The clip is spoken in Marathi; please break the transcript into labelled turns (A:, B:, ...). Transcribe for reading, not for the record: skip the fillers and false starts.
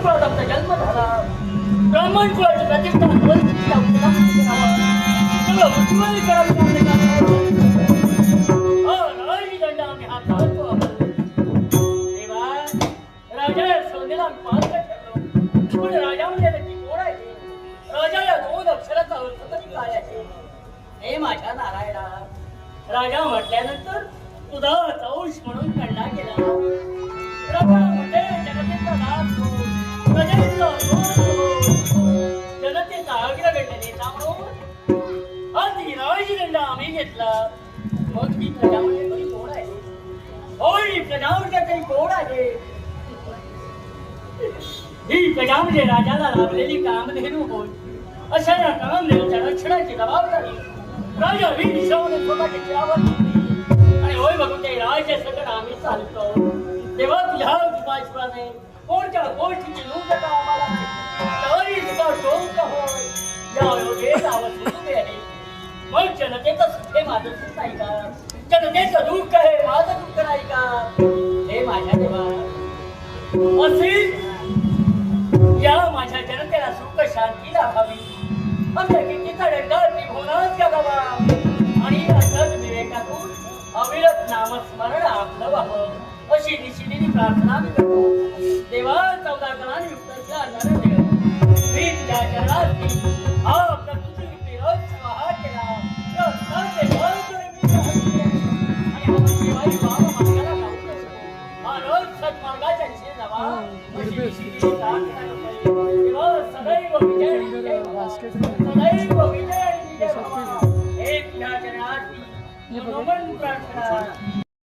A: कुळात आमचा जन्म झाला. ब्राह्मण कुळाची प्रतिष्ठा उत्तम सगळं उज्ज्वल करावी लागले का दंड आम्ही हात घालतो. देवा राजा सोनेला आम्ही पालक ठरलो, पण राजा म्हणजे नक्की कोण आहे? राजा या 2 अक्षराचा अर्थ तरी काय आहे? हे माझ्या नारायणा, राजा म्हटल्यानंतर तुझा चौश म्हणून कळला गेला. राजा म्हणजे जनतेचा नाथ हो, प्रजेचा जनतेचा अग्रगण्य म्हणून आज राजदंड आम्ही घेतला. मग ही प्रजा म्हणजे तरी कोण आहे? होय, प्रजा म्हणजे तरी कोण आहे? ही प्रजा म्हणजे राजाला लाभलेली कामधेनू होय. अशा या कामधेनूच्या रक्षणाची जबाबदारी राजा विश्वाने स्वतःच्या जीवावर घेतली. आणि होय बघून ते राज्य सगळं आम्ही चालतो. तेव्हा तुझ्या कृपाने कोणत्या गोष्टीची नुकता आम्हाला तरी तुझा डोंक होय या योगेत आवश्यक आहे. मग जनतेचं सुख हे माझं सुख नाही का? जनतेचं दुःख हे माझं दुःख नाही का? हे माझ्या देवा असेल या माझ्या जनतेला सुख शांती लाभावी. आमच्या कितीचा डंगार होणार जगावा आणि असंच विवेकातून अविरत नामस्मरण आपलं व्हावं अशी निशिदिनी प्रार्थना मी करतो. देवा 14 कलांनी युक्त नरदेव मी तुझ्या चरणार्थी हा प्रकृती रूपी रथ स्वाहा केला. रथाचे बळ करून मी आणि हा देवाई बाबा मार्गाला लावून असतो. हा रथ सत्मार्गाच्या दिशेने जावा अशी निशिदिनी प्रार्थना करतो. देवा सदैव विजय सदैव विजय विजय भावा हे तुझ्या चरणार्थी मनोमन प्रार्थना.